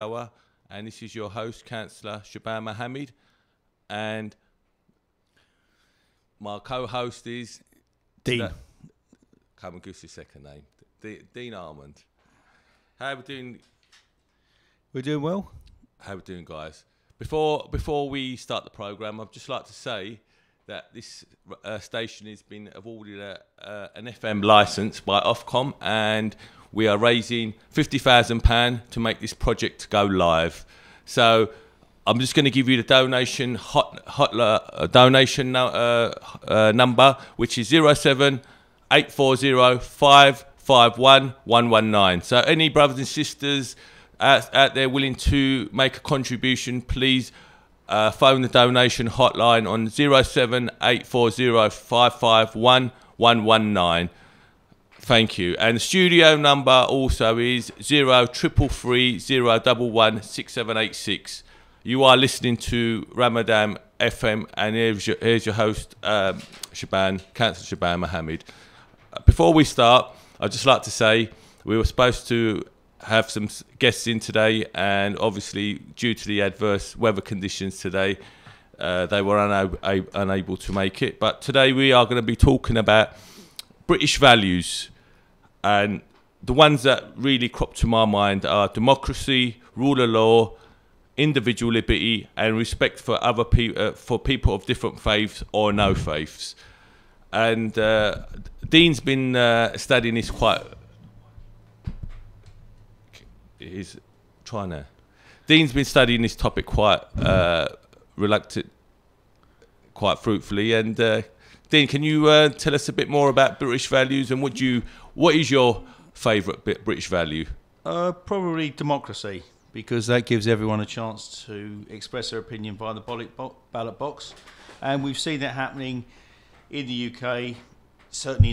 hour, and this is your host, Councillor Shaban Mohammed, and my co-host is Dean. Come and give us your second name, Dean Armand. How are we doing? We're doing well. How are we doing, guys? Before we start the programme, I'd just like to say that this station has been awarded an FM licence by Ofcom, and we are raising £50,000 to make this project go live. So I'm just going to give you the donation number, which is 07840551119. So any brothers and sisters out there willing to make a contribution, please phone the donation hotline on 07840551119. Thank you. And the studio number also is 033301116786. You are listening to Ramadan FM, and here's your host, Councillor Shaban Mohammed. Before we start, I'd just like to say we were supposed to have some guests in today, and obviously due to the adverse weather conditions today, they were unable to make it. But today we are going to be talking about British values, and the ones that really crop to my mind are democracy, rule of law, individual liberty, and respect for other people, for people of different faiths or no faiths. And Dean's been studying this Dean's been studying this topic quite fruitfully. And Dean, can you tell us a bit more about British values, and what is your favourite British value? Probably democracy, because that gives everyone a chance to express their opinion via the ballot box. And we've seen that happening in the UK, certainly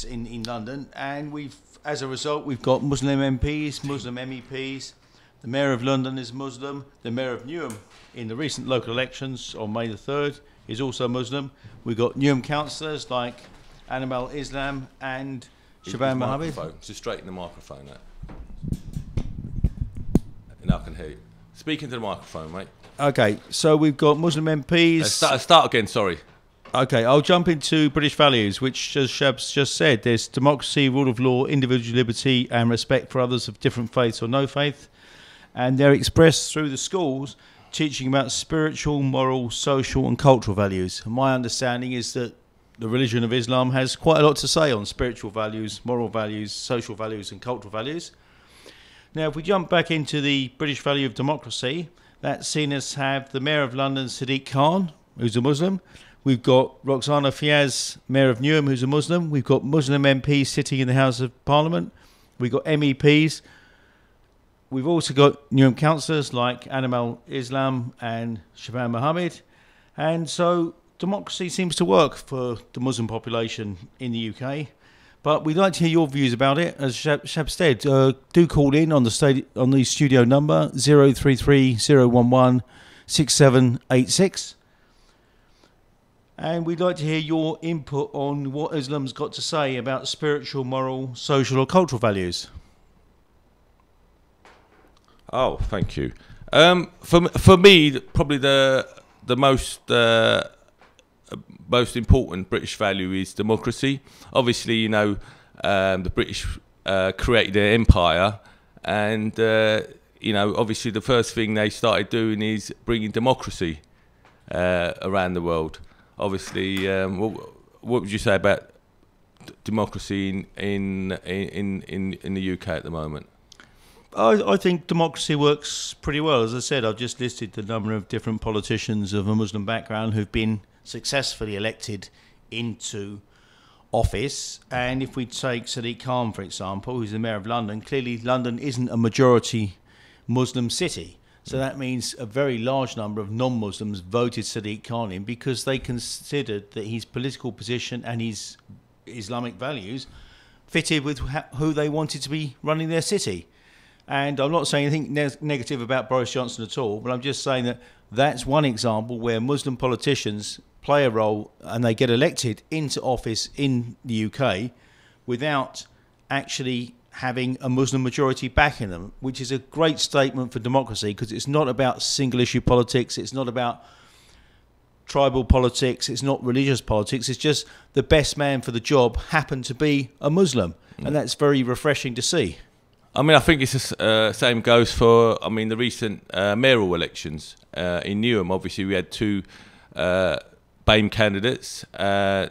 in London. And as a result, we've got Muslim MPs, Muslim MEPs. The Mayor of London is Muslim. The Mayor of Newham in the recent local elections on May the 3rd is also Muslim. We've got Newham councillors like Animal Islam and Shaban Mohammed. Just straighten the microphone out. And I can hear you. Speak into the microphone, mate. Okay, so we've got Muslim MPs. Start again, sorry. Okay, I'll jump into British values, which, as Shab's just said, there's democracy, rule of law, individual liberty, and respect for others of different faiths or no faith. And they're expressed through the schools, teaching about spiritual, moral, social, and cultural values. And my understanding is that the religion of Islam has quite a lot to say on spiritual values, moral values, social values, and cultural values. Now, if we jump back into the British value of democracy, that's seen us have the Mayor of London, Sadiq Khan, who's a Muslim. We've got Roxana Fiaz, Mayor of Newham, who's a Muslim. We've got Muslim MPs sitting in the House of Parliament. We've got MEPs. We've also got Newham councillors like Animal Islam and Shaban Mohammed. And so democracy seems to work for the Muslim population in the UK. But we'd like to hear your views about it. As Shab said, do call in on the studio number 0330116786. And we'd like to hear your input on what Islam's got to say about spiritual, moral, social or cultural values. Oh, thank you. For me, probably the most important British value is democracy. Obviously, you know, the British created an empire, and you know, obviously the first thing they started doing is bringing democracy around the world. Obviously, what would you say about democracy in the UK at the moment? I think democracy works pretty well. As I said, I've just listed the number of different politicians of a Muslim background who've been successfully elected into office. And if we take Sadiq Khan, for example, who's the Mayor of London, clearly London isn't a majority Muslim city. So that means a very large number of non-Muslims voted Sadiq Khan in because they considered that his political position and his Islamic values fitted with who they wanted to be running their city. And I'm not saying anything negative about Boris Johnson at all, but I'm just saying that that's one example where Muslim politicians play a role and they get elected into office in the UK without actually having a Muslim majority backing them, which is a great statement for democracy, because it's not about single issue politics, it's not about tribal politics, it's not religious politics, it's just the best man for the job happened to be a Muslim, and that's very refreshing to see. I mean, I think it's the same goes for, the recent mayoral elections in Newham. Obviously, we had two BAME candidates,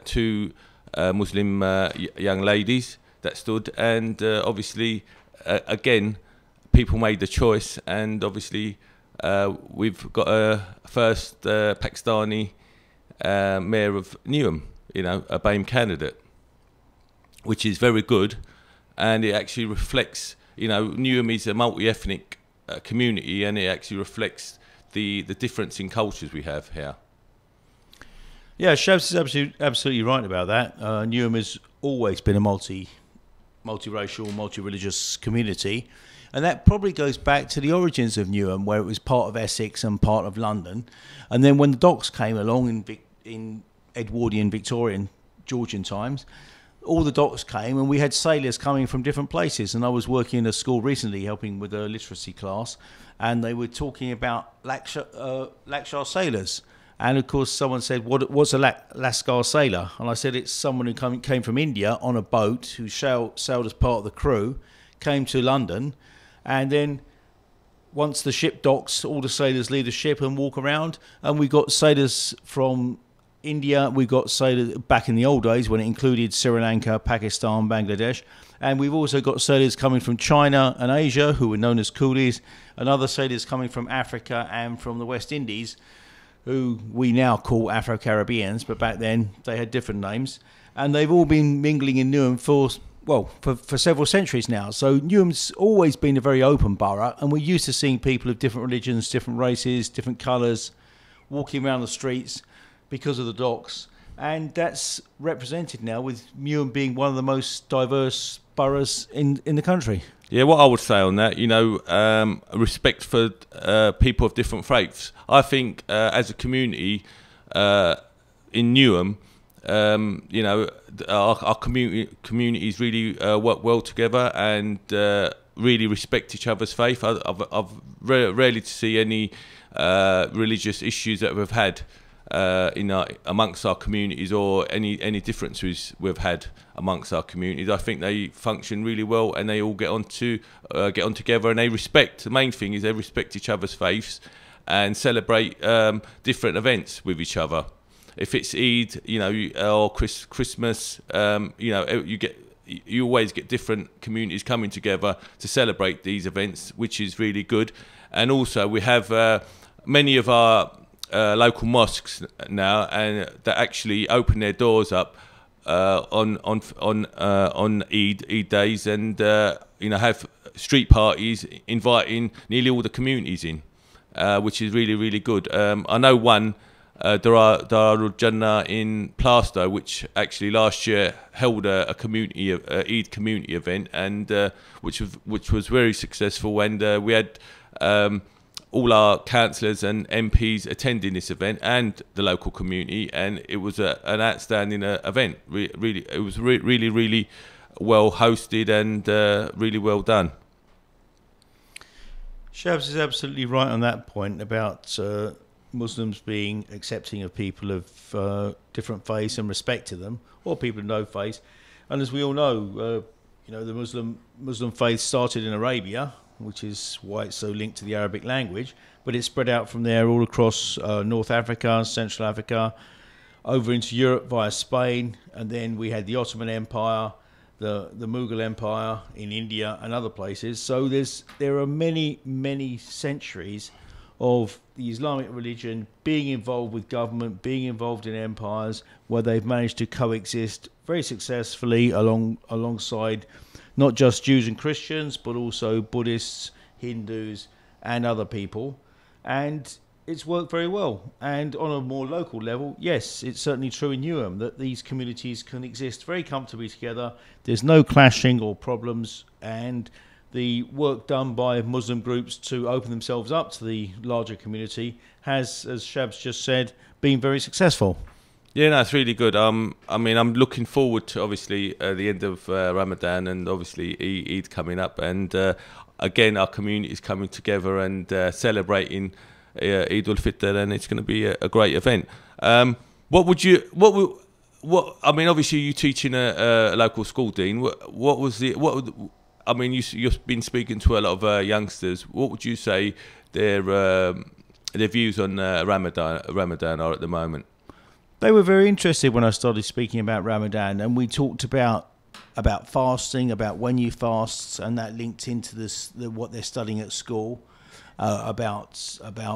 two Muslim young ladies that stood, and obviously, again, people made the choice, and obviously, we've got a first Pakistani mayor of Newham, a BAME candidate, which is very good, and it actually reflects, Newham is a multi-ethnic community, and it actually reflects the difference in cultures we have here. Yeah, Shabs is absolutely right about that. Newham has always been a multiracial, multi-religious community, and that probably goes back to the origins of Newham, where it was part of Essex and part of London. And then when the docks came along in Edwardian, Victorian, Georgian times, all the docks came, and we had sailors coming from different places. And I was working in a school recently, helping with a literacy class, and they were talking about Lakshar sailors. And of course, someone said, "What's a Lascar sailor?" And I said, "It's someone who came from India on a boat, who sailed as part of the crew, came to London, and then once the ship docks, all the sailors leave the ship and walk around. And we got sailors from India, we got sailors back in the old days when it included Sri Lanka, Pakistan, Bangladesh, and we've also got sailors coming from China and Asia, who were known as coolies, and other sailors coming from Africa and from the West Indies, who we now call Afro-Caribbeans, but back then they had different names. And they've all been mingling in Newham for several centuries now. So Newham's always been a very open borough, and we're used to seeing people of different religions, different races, different colours, walking around the streets because of the docks. And that's represented now with Newham being one of the most diverse boroughs in the country. Yeah, what I would say on that, respect for people of different faiths. I think as a community in Newham, our communities really work well together and really respect each other's faith. I've rarely to see any religious issues that we've had amongst our communities, or any differences we've had amongst our communities. I think they function really well, and they all get on together, and they respect. The main thing is they respect each other's faiths and celebrate different events with each other. If it's Eid, or Christmas, you always get different communities coming together to celebrate these events, which is really good. And also we have many of our local mosques now, and that actually open their doors up on Eid days, and have street parties inviting nearly all the communities in, which is really, really good. I know one, Darul Jannah in Plaistow, which actually last year held a Eid community event, and which was very successful, and we had all our councillors and MPs attending this event and the local community, and it was an outstanding event. Really, it was really, really well hosted and really well done. Shabs is absolutely right on that point about Muslims being accepting of people of different faiths and respect to them, or people of no faith. And as we all know, the Muslim faith started in Arabia, which is why it's so linked to the Arabic language, but it spread out from there all across North Africa, Central Africa, over into Europe via Spain, and then we had the Ottoman Empire, the Mughal Empire in India and other places. So there are many, many centuries of the Islamic religion being involved with government, being involved in empires, where they've managed to coexist very successfully alongside not just Jews and Christians, but also Buddhists, Hindus, and other people. And it's worked very well. And on a more local level, yes, it's certainly true in Newham that these communities can exist very comfortably together. There's no clashing or problems, and the work done by Muslim groups to open themselves up to the larger community has, as Shabs just said, been very successful. Yeah, no, it's really good. I mean, I'm looking forward to obviously the end of Ramadan, and obviously Eid coming up, and again our community is coming together and celebrating Eid al-Fitr, and it's going to be a great event. What would you what I mean? Obviously, you teach in a local school, Dean. What was the what? I mean, you've been speaking to a lot of youngsters. What would you say their views on Ramadan are at the moment? They were very interested when I started speaking about Ramadan, and we talked about fasting, about when you fast, and that linked into what they're studying at school, about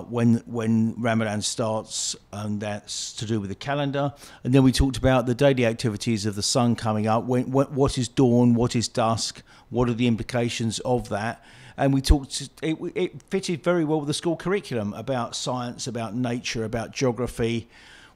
when Ramadan starts, and that's to do with the calendar. And then we talked about the daily activities of the sun coming up, what is dawn, what is dusk, what are the implications of that. And we talked. It fitted very well with the school curriculum about science, about nature, about geography,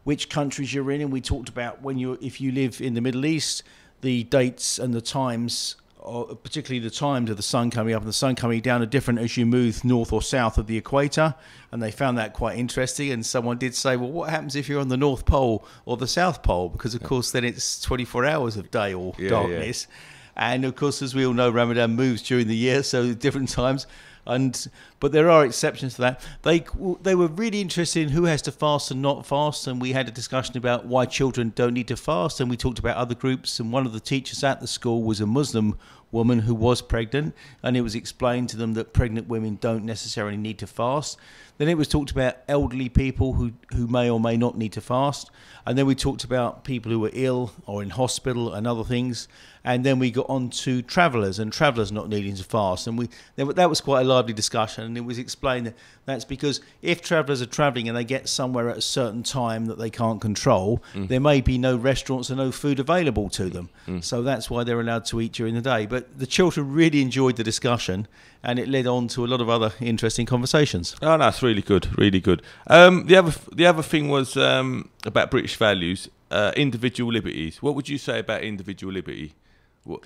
which countries you're in, and we talked about if you live in the Middle East, the dates and the times, particularly the times of the sun coming up and the sun coming down, are different as you move north or south of the equator, and they found that quite interesting. And someone did say, well, what happens if you're on the North Pole or the South Pole? Because of course then it's 24 hours of day or darkness. Yeah. And of course, as we all know, Ramadan moves during the year, so different times. But there are exceptions to that. They were really interested in who has to fast and not fast, and we had a discussion about why children don't need to fast, and we talked about other groups. And one of the teachers at the school was a Muslim woman who was pregnant, and it was explained to them that pregnant women don't necessarily need to fast. Then it was talked about elderly people who may or may not need to fast. And then we talked about people who were ill or in hospital and other things. And then we got on to travellers and travellers not needing to fast. And that was quite a lively discussion. And it was explained that that's because if travellers are travelling and they get somewhere at a certain time that they can't control, there may be no restaurants and no food available to them. So that's why they're allowed to eat during the day. But the children really enjoyed the discussion, and it led on to a lot of other interesting conversations. Oh, that's really good, really good. The other thing was about British values, individual liberties. What would you say about individual liberty? What?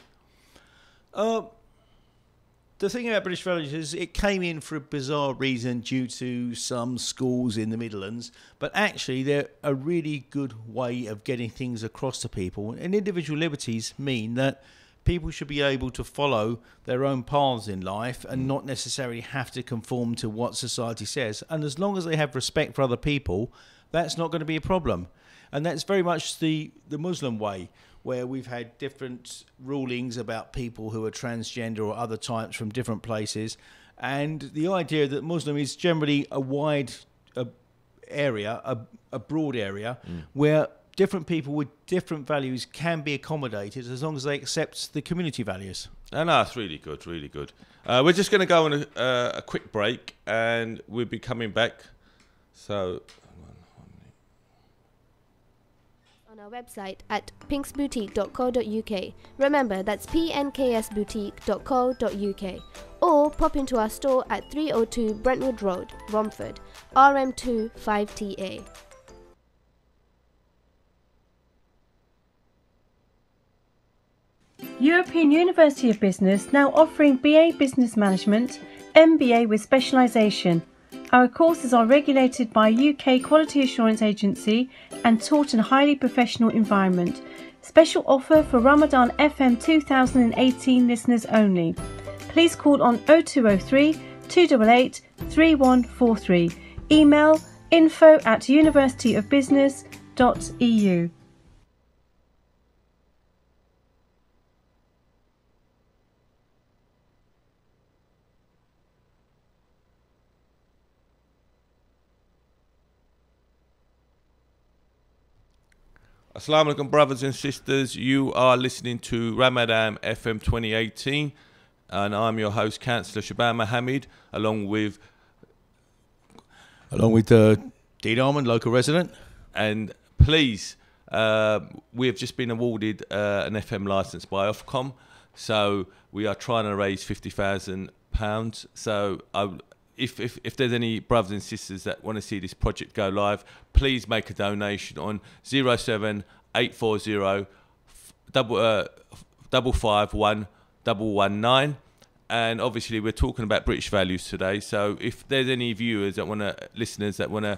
The thing about British values is it came in for a bizarre reason due to some schools in the Midlands, but actually they're a really good way of getting things across to people. And individual liberties mean that people should be able to follow their own paths in life and not necessarily have to conform to what society says. And as long as they have respect for other people, that's not going to be a problem. And that's very much the Muslim way, where we've had different rulings about people who are transgender or other types from different places. And the idea that Muslim is generally a wide area, a broad area, where different people with different values can be accommodated as long as they accept the community values. No, that's really good, really good. We're just going to go on a quick break, and we'll be coming back. So on our website at pinksboutique.co.uk. Remember, that's pnksboutique.co.uk. Or pop into our store at 302 Brentwood Road, Romford, RM2 5TA. European University of Business now offering BA Business Management, MBA with specialisation. Our courses are regulated by UK Quality Assurance Agency and taught in a highly professional environment. Special offer for Ramadan FM 2018 listeners only. Please call on 0203 288 3143. Email info@universityofbusiness.eu. Assalamu alaikum, brothers and sisters. You are listening to Ramadan FM 2018, and I'm your host, Councillor Shaban Mohammed, along with Dean Armand, local resident. And please, we have just been awarded an FM licence by Ofcom, so we are trying to raise £50,000. So if there's any brothers and sisters that want to see this project go live, please make a donation on 07840 551 119. And obviously we're talking about British values today, so if there's any listeners that want to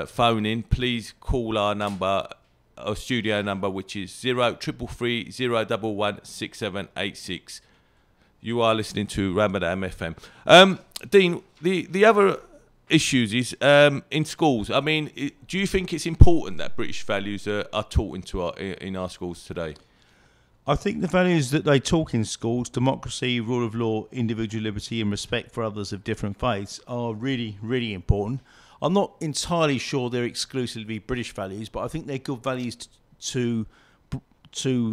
phone in, please call our number a studio number, which is 0333 011 6786. You are listening to Ramadan FM. Dean, the other issues is in schools. I mean, do you think it's important that British values are taught in our schools today? I think the values that they talk in schools, democracy, rule of law, individual liberty and respect for others of different faiths, are really, really important. I'm not entirely sure they're exclusively British values, but I think they're good values to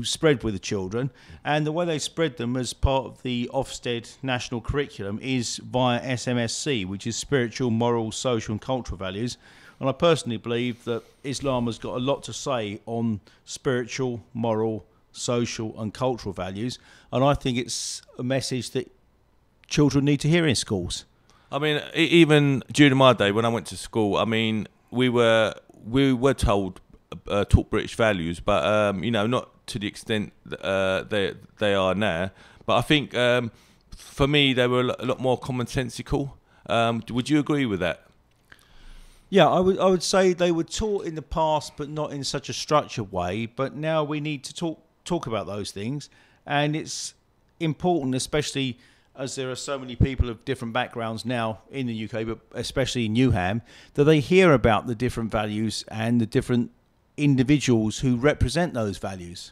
spread with the children. And the way they spread them as part of the Ofsted national curriculum is via SMSC, which is spiritual, moral, social and cultural values. And I personally believe that Islam has got a lot to say on spiritual, moral, social and cultural values, and I think it's a message that children need to hear in schools. I mean, even during my day when I went to school, I mean, we were taught British values, but not to the extent they are now. But I think for me they were a lot more commonsensical. Would you agree with that? Yeah, I would say they were taught in the past, but not in such a structured way. But now we need to talk about those things, and it's important, especially as there are so many people of different backgrounds now in the UK, but especially in Newham, that they hear about the different values and the different individuals who represent those values.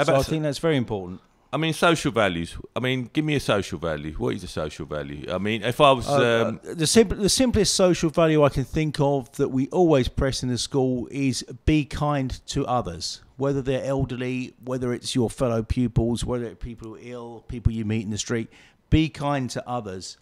So I think that's very important. I mean, social values. I mean, give me a social value. What is a social value? I mean, if I was... the simplest social value I can think of that we always press in the school is be kind to others, whether they're elderly, whether it's your fellow pupils, whether it's people who are ill, people you meet in the street. Be kind to others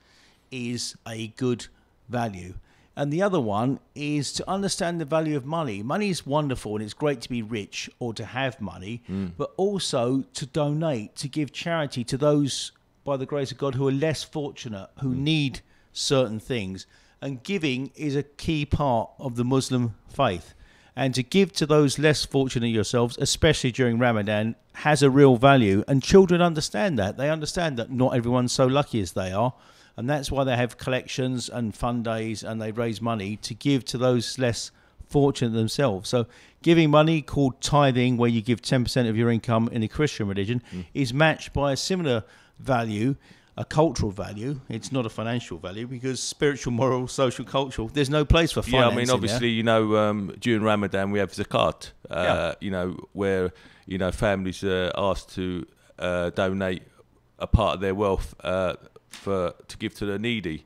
is a good value. And the other one is to understand the value of money. Money is wonderful and it's great to be rich or to have money, but also to donate, to give charity to those, by the grace of God, who are less fortunate, who need certain things. And giving is a key part of the Muslim faith. And to give to those less fortunate yourselves, especially during Ramadan, has a real value. And children understand that. They understand that not everyone's so lucky as they are. And that's why they have collections and fun days and they raise money to give to those less fortunate themselves. So giving money, called tithing, where you give 10% of your income in the Christian religion, is matched by a similar value, a cultural value. It's not a financial value because spiritual, moral, social, cultural, there's no place for finance. Yeah, I mean, obviously, during Ramadan we have zakat, where, families are asked to donate a part of their wealth to give to the needy.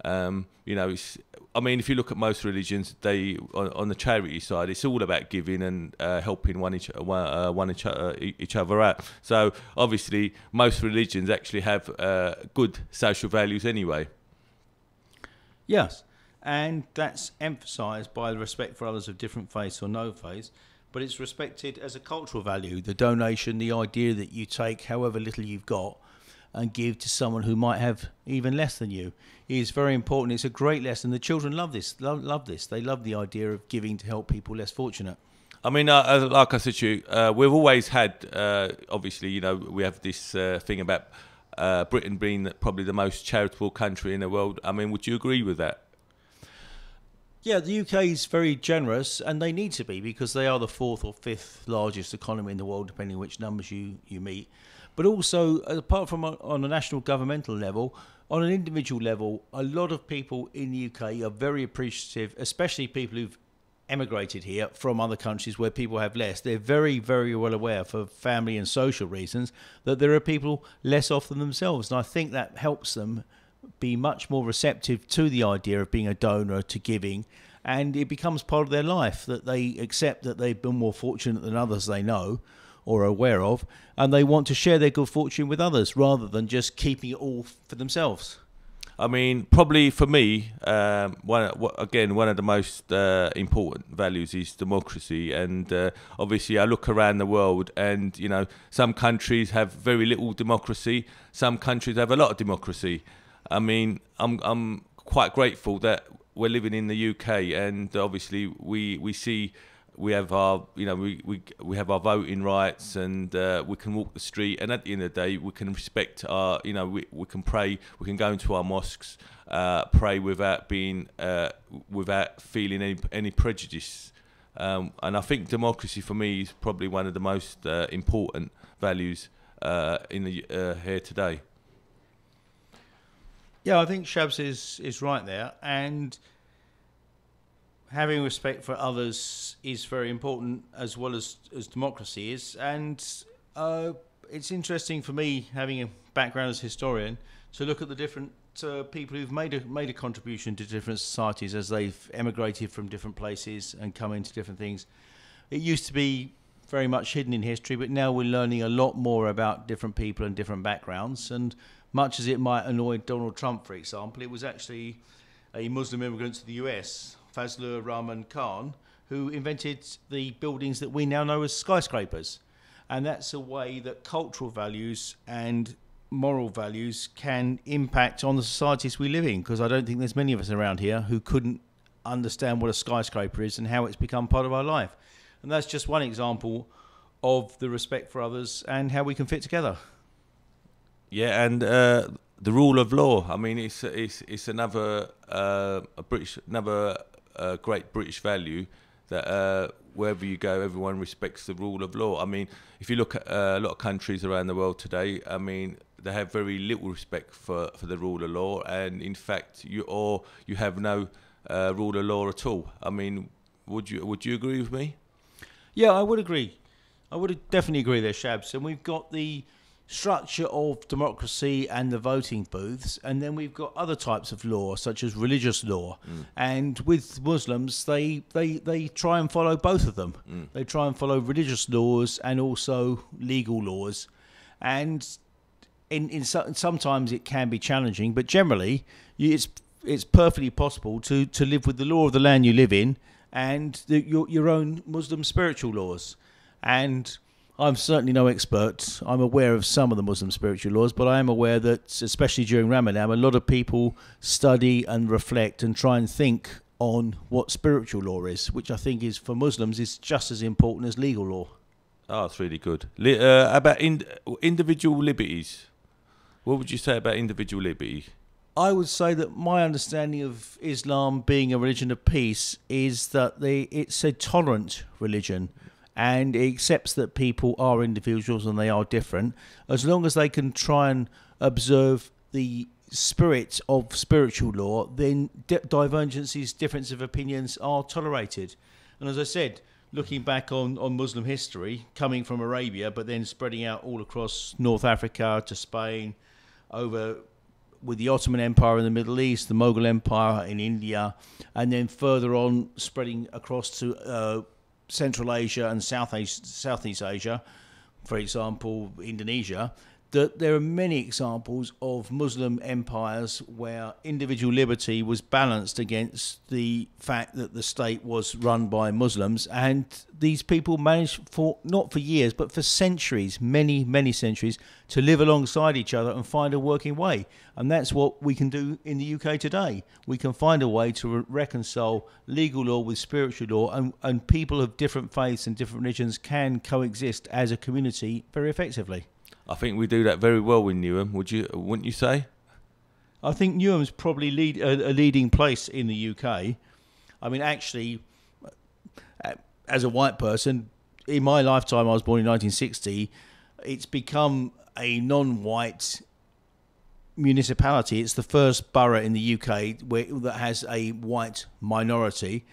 If you look at most religions, they on the charity side, it's all about giving and helping each other out. So obviously, most religions actually have good social values anyway. Yes, and that's emphasised by the respect for others of different faiths or no faiths. But it's respected as a cultural value. The donation, the idea that you take however little you've got and give to someone who might have even less than you is very important. It's a great lesson. The children love this. Love this. They love the idea of giving to help people less fortunate. I mean, like I said to you, we've always had, obviously, we have this thing about Britain being probably the most charitable country in the world. I mean, would you agree with that? Yeah, the UK is very generous, and they need to be because they are the fourth or fifth largest economy in the world, depending on which numbers you meet. But also, apart from on a national governmental level, on an individual level, a lot of people in the UK are very appreciative, especially people who've emigrated here from other countries where people have less. They're very, very well aware, for family and social reasons, that there are people less off than themselves. And I think that helps them be much more receptive to the idea of being a donor, to giving, and it becomes part of their life, that they accept that they've been more fortunate than others they know or are aware of, and they want to share their good fortune with others rather than just keeping it all for themselves. I mean, probably for me, one of the most important values is democracy. And obviously, I look around the world, and some countries have very little democracy. Some countries have a lot of democracy. I mean, I'm quite grateful that we're living in the UK, and obviously we see. We have our, we have our voting rights, and we can walk the street. And at the end of the day, we can respect our, we can pray. We can go into our mosques, pray without being, without feeling any prejudice. And I think democracy for me is probably one of the most important values in the here today. Yeah, I think Shabs is right there, and having respect for others is very important as well as democracy is. And it's interesting for me, having a background as a historian, to look at the different people who've made a contribution to different societies as they've emigrated from different places and come into different things. It used to be very much hidden in history, but now we're learning a lot more about different people and different backgrounds. And much as it might annoy Donald Trump, for example, it was actually a Muslim immigrant to the US, Fazlur Rahman Khan, who invented the buildings that we now know as skyscrapers. And that's a way that cultural values and moral values can impact on the societies we live in, because I don't think there's many of us around here who couldn't understand what a skyscraper is and how it's become part of our life. And that's just one example of the respect for others and how we can fit together. Yeah, and the rule of law. I mean, it's another great British value that wherever you go, everyone respects the rule of law. I mean, if you look at a lot of countries around the world today, I mean, they have very little respect for the rule of law, and in fact, you have no rule of law at all. I mean, would you agree with me? Yeah, I would agree. I would definitely agree there, Shabs. And we've got the structure of democracy and the voting booths, and then we've got other types of law, such as religious law. And with Muslims, they try and follow both of them. They try and follow religious laws and also legal laws. And sometimes it can be challenging, but generally it's perfectly possible to live with the law of the land you live in and your own Muslim spiritual laws. And I'm certainly no expert. I'm aware of some of the Muslim spiritual laws, but I am aware that, especially during Ramadan, a lot of people study and reflect and try and think on what spiritual law is, which I think is, for Muslims, is just as important as legal law. Oh, it's really good. About individual liberties. What would you say about individual liberty? I would say that my understanding of Islam being a religion of peace is that it's a tolerant religion, and it accepts that people are individuals and they are different, as long as they can try and observe the spirit of spiritual law. Then divergences, difference of opinions are tolerated. And as I said, looking back on Muslim history, coming from Arabia but then spreading out all across North Africa to Spain, over with the Ottoman Empire in the Middle East, the Mughal Empire in India, and then further on spreading across to Central Asia and Southeast Asia, for example, Indonesia, that there are many examples of Muslim empires where individual liberty was balanced against the fact that the state was run by Muslims, and these people managed not for years but for centuries, many centuries, to live alongside each other and find a working way. And that's what we can do in the UK today. We can find a way to reconcile legal law with spiritual law, and people of different faiths and different religions can coexist as a community very effectively. I think we do that very well in Newham. Wouldn't you say? I think Newham's probably a leading place in the UK. I mean, actually, as a white person, in my lifetime, I was born in 1960, it's become a non-white municipality. It's the first borough in the UK that has a white minority.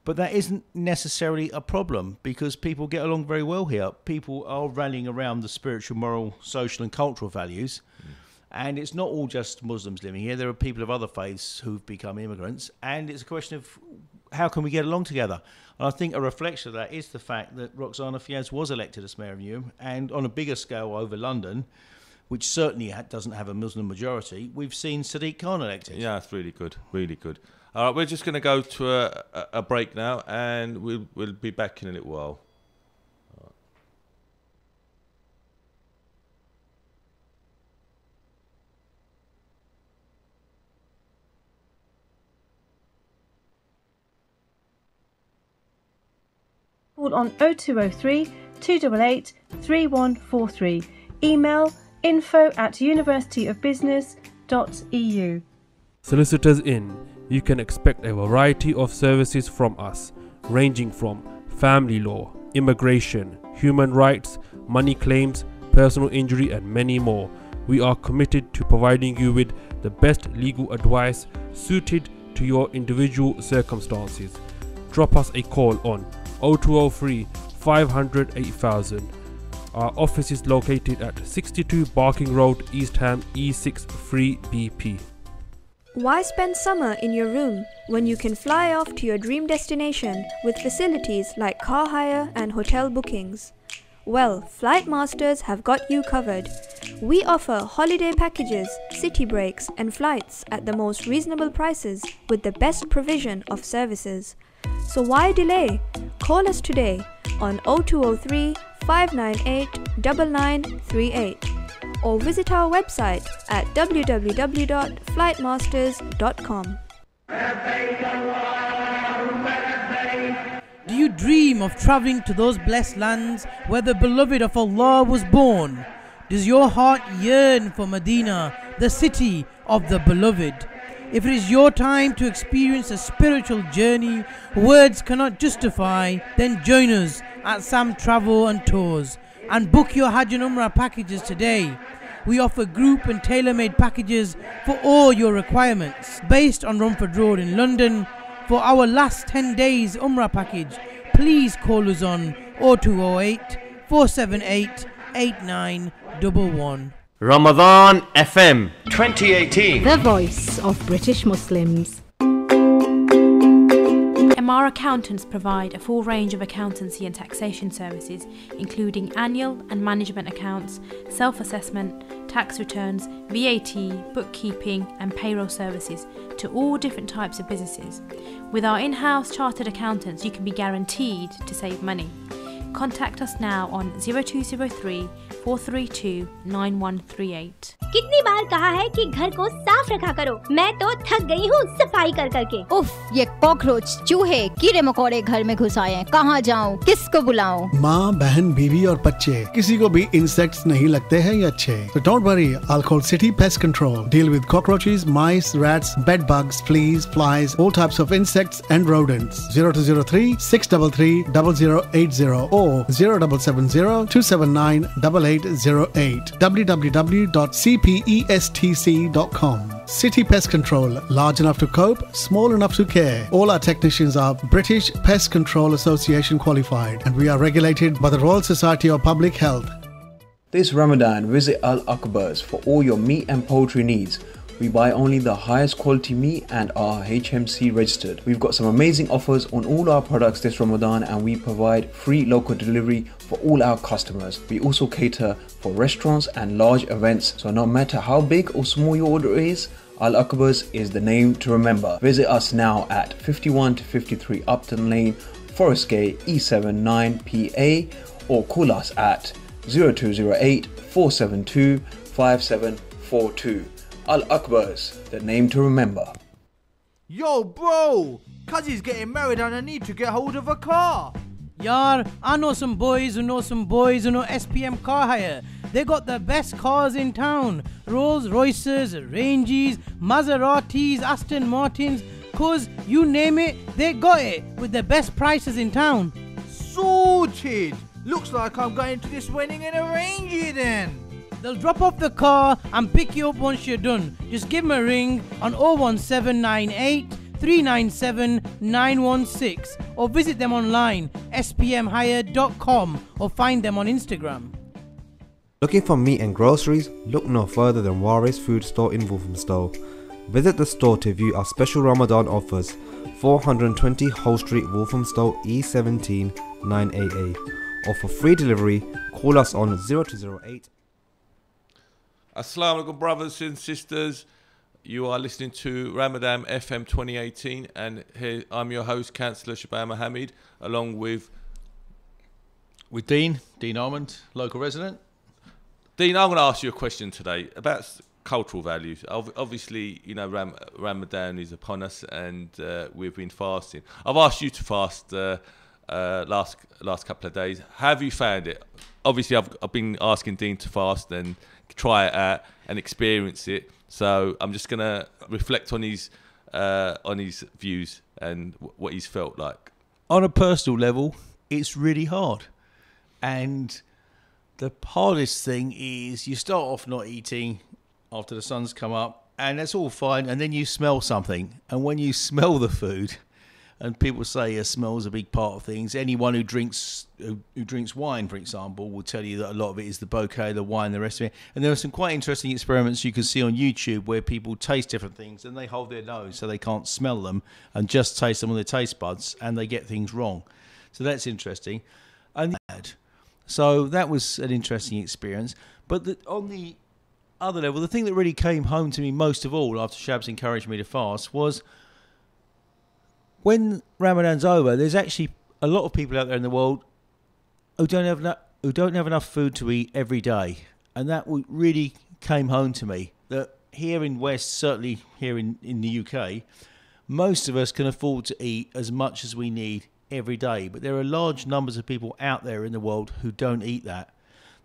But that isn't necessarily a problem, because people get along very well here. People are rallying around the spiritual, moral, social and cultural values. And it's not all just Muslims living here. There are people of other faiths who've become immigrants. And it's a question of how can we get along together? And I think a reflection of that is the fact that Roxana Fiaz was elected as Mayor of Newham. And on a bigger scale over London, which certainly doesn't have a Muslim majority, we've seen Sadiq Khan elected. Yeah, it's really good, really good. All right, we're just going to go to a break now, and we'll be back in a little while. Call on 0203 288 3143. Email info@universityofbusiness.eu. Solicitors in. You can expect a variety of services from us, ranging from family law, immigration, human rights, money claims, personal injury and many more. We are committed to providing you with the best legal advice suited to your individual circumstances. Drop us a call on 0203 500 8000. Our office is located at 62 Barking Road, East Ham, E6 3BP. Why spend summer in your room when you can fly off to your dream destination with facilities like car hire and hotel bookings? Well, Flight Masters have got you covered. We offer holiday packages, city breaks and flights at the most reasonable prices with the best provision of services. So why delay? Call us today on 0203 598 9938 or visit our website at www.flightmasters.com. Do you dream of travelling to those blessed lands where the beloved of Allah was born? Does your heart yearn for Medina, the city of the beloved? If it is your time to experience a spiritual journey words cannot justify, then join us at Sam Travel and Tours and book your Hajj and Umrah packages today. We offer group and tailor-made packages for all your requirements. Based on Romford Road in London, for our last 10 days Umrah package, please call us on 0208 478 8911. Ramadan FM 2018. The voice of British Muslims. MR Accountants provide a full range of accountancy and taxation services, including annual and management accounts, self-assessment, tax returns, VAT, bookkeeping and payroll services to all different types of businesses. With our in-house chartered accountants, you can be guaranteed to save money. Contact us now on 0203 432 9138. कितनी बार कहा है कि घर को साफ रखा करो। मैं तो थक गई हूँ सफाई कर करके। उफ, ये कॉकरोच, चूहे, कीड़े मकोड़े घर में घुस आए हैं। कहाँ जाऊँ, किसको बुलाऊं? माँ, बहन, बीवी और बच्चे, किसी को भी इंसेक्ट्स नहीं लगते हैं ये अच्छे। So don't worry, I'll call City Pest Control. Deal with cockroaches, mice, rats, bed bugs, fleas, flies, all types of insects and rodents. 0203 633 0080 or 0770 279 8808. www.cpestc.com. City Pest Control, large enough to cope, small enough to care. All our technicians are British Pest Control Association qualified and we are regulated by the Royal Society of Public Health. This Ramadan, visit Al Akbar's for all your meat and poultry needs. We buy only the highest quality meat and are HMC registered. We've got some amazing offers on all our products this Ramadan and we provide free local delivery for all our customers. We also cater for restaurants and large events, so no matter how big or small your order is, Al Akbar's is the name to remember. Visit us now at 51 to 53 Upton Lane, Forest Gate, E7 9PA or call us at 0208 472 5742. Al Akbar's, the name to remember. Yo bro, Cuzzy's getting married and I need to get hold of a car. Yar, I know some boys who know SPM car hire. They got the best cars in town. Rolls Royces, Ranges, Maseratis, Aston Martins. Cause you name it, they got it with the best prices in town. Sorted. Looks like I'm going to this wedding in a Range then. They'll drop off the car and pick you up once you're done. Just give them a ring on 01798 397 916 or visit them online spmhire.com or find them on Instagram. Looking for meat and groceries? Look no further than Waris Food Store in Walthamstow. Visit the store to view our special Ramadan offers. 420 Hull Street, Walthamstow, E17 9AA. Or for free delivery, call us on 0208. Assalamu alaikum, brothers and sisters. You are listening to Ramadan FM 2018, and here I'm your host, Councillor Shaban Mohammed, along with Dean Armand, local resident. Dean, I'm going to ask you a question today about cultural values. Obviously, you know, Ramadan is upon us, and we've been fasting. I've asked you to fast last couple of days. How have you found it? Obviously, I've been asking Dean to fast and try it out and experience it. So I'm just gonna reflect on his views and what he's felt like. On a personal level, it's really hard. And the hardest thing is you start off not eating after the sun's come up, and that's all fine, and then you smell something. And when you smell the food, and people say smell is a big part of things. Anyone who drinks wine, for example, will tell you that a lot of it is the bouquet, the wine, the rest of it. And there are some quite interesting experiments you can see on YouTube where people taste different things and they hold their nose so they can't smell them and just taste them on their taste buds, and they get things wrong. So that's interesting. So that was an interesting experience. But on the other level, the thing that really came home to me most of all after Shabs encouraged me to fast was, when Ramadan's over, there's actually a lot of people out there in the world who don't have enough food to eat every day, and that really came home to me. That here in West, certainly here in the UK, most of us can afford to eat as much as we need every day, but there are large numbers of people out there in the world who don't eat that.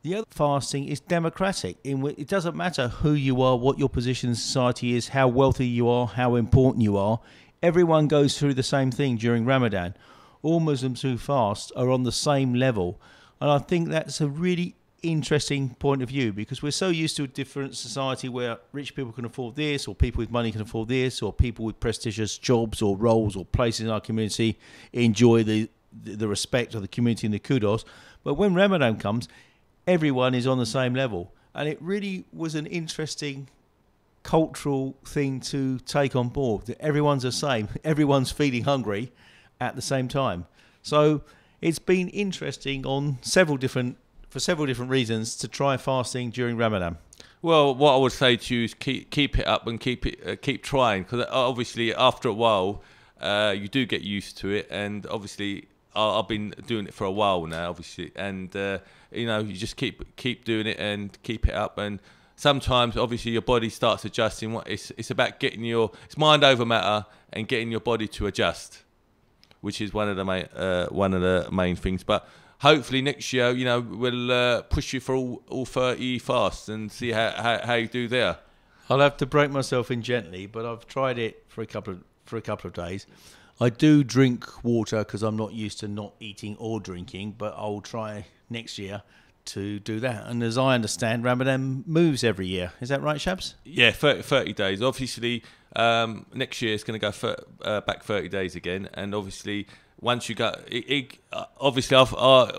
The other fasting is democratic. It doesn't matter who you are, what your position in society is, how wealthy you are, how important you are. Everyone goes through the same thing during Ramadan. All Muslims who fast are on the same level. And I think that's a really interesting point of view, because we're so used to a different society where rich people can afford this, or people with money can afford this, or people with prestigious jobs or roles or places in our community enjoy the respect of the community and the kudos. But when Ramadan comes, everyone is on the same level. And it really was an interesting cultural thing to take on board, that everyone's the same, everyone's feeling hungry at the same time. So it's been interesting for several different reasons to try fasting during Ramadan. Well, what I would say to you is keep it up and keep trying, because obviously after a while you do get used to it, and obviously I've been doing it for a while now, obviously, and you just keep doing it and keep it up. And sometimes, obviously, your body starts adjusting. It's about getting it's mind over matter and getting your body to adjust, which is one of the main things. But hopefully next year, we'll push you for all 30 fasts and see how you do there. I'll have to break myself in gently, but I've tried it for a couple of days. I do drink water because I'm not used to not eating or drinking, but I'll try next year to do that. And as I understand, Ramadan moves every year. Is that right, Shabs? Yeah, 30 days. Obviously, next year it's going to go back 30 days again. And obviously, once you go,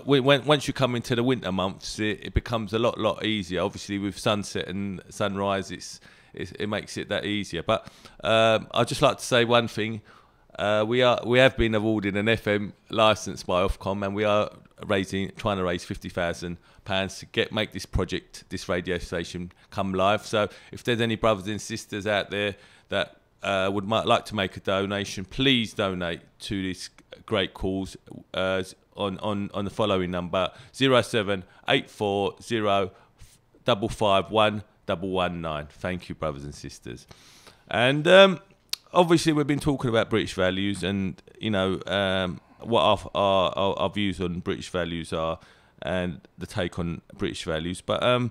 once you come into the winter months, it becomes a lot easier. Obviously, with sunset and sunrise, it makes it that easier. But I'd just like to say one thing. We have been awarded an FM licence by Ofcom, and we are trying to raise £50,000 to make this radio station come live. So if there's any brothers and sisters out there that might like to make a donation, please donate to this great cause on the following number: 07840 551 119. Thank you, brothers and sisters. And obviously, we've been talking about British values, and what our views on British values are, and the take on British values. But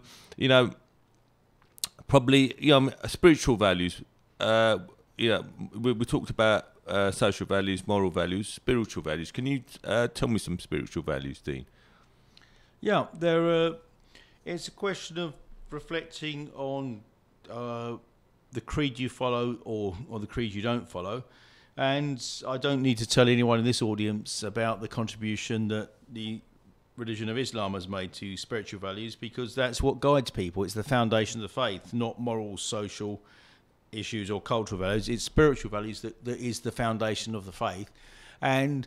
probably spiritual values. We talked about social values, moral values, spiritual values. Can you tell me some spiritual values, Dean? Yeah, it's a question of reflecting on the creed you follow or the creed you don't follow. And I don't need to tell anyone in this audience about the contribution that the religion of Islam has made to spiritual values, because that's what guides people. It's the foundation of the faith, not moral, social issues or cultural values. It's spiritual values that is the foundation of the faith. And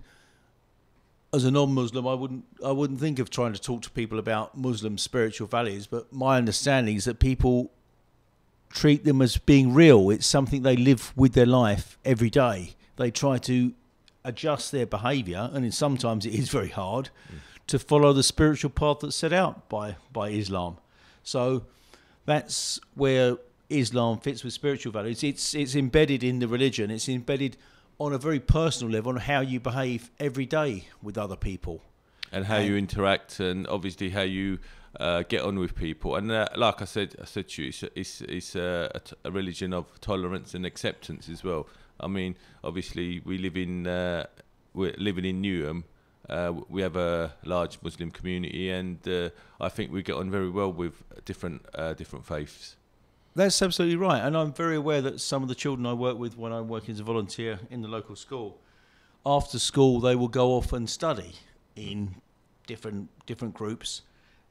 as a non-Muslim, I wouldn't think of trying to talk to people about Muslim spiritual values, but my understanding is that people treat them as being real. It's something they live with their life every day. They try to adjust their behaviour, and sometimes it is very hard to follow the spiritual path that's set out by Islam. So that's where Islam fits with spiritual values. It's embedded in the religion. It's embedded on a very personal level on how you behave every day with other people. And how you interact, and obviously how you get on with people. And like I said to you, it's a religion of tolerance and acceptance as well. I mean, obviously we're living in Newham, We have a large Muslim community, and I think we get on very well with different faiths. That's absolutely right, and I'm very aware that some of the children I work with when I'm working as a volunteer in the local school, after school they will go off and study in different groups,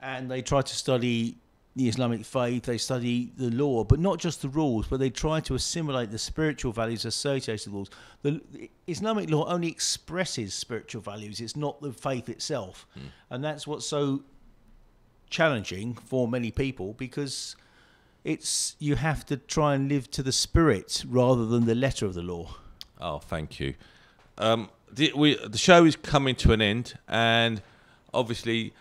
and they try to study the Islamic faith, they study the law, but not just the rules, but they try to assimilate the spiritual values associated with the laws. The Islamic law only expresses spiritual values, it's not the faith itself. And that's what's so challenging for many people, because you have to try and live to the spirit rather than the letter of the law. Oh, thank you. The show is coming to an end, and obviously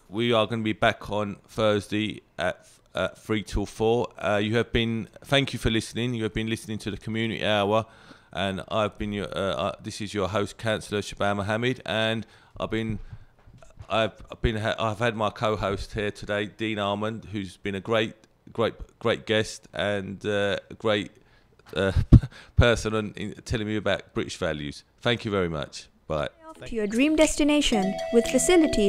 we are going to be back on Thursday at 3 till 4. Thank you for listening. You have been listening to the Community Hour, and I've been this is your host, Councillor Shaban Mohammed, and I've had my co-host here today, Dean Armand, who's been a great guest and a great person in telling me about British values. Thank you very much. Bye. To your dream destination with facilities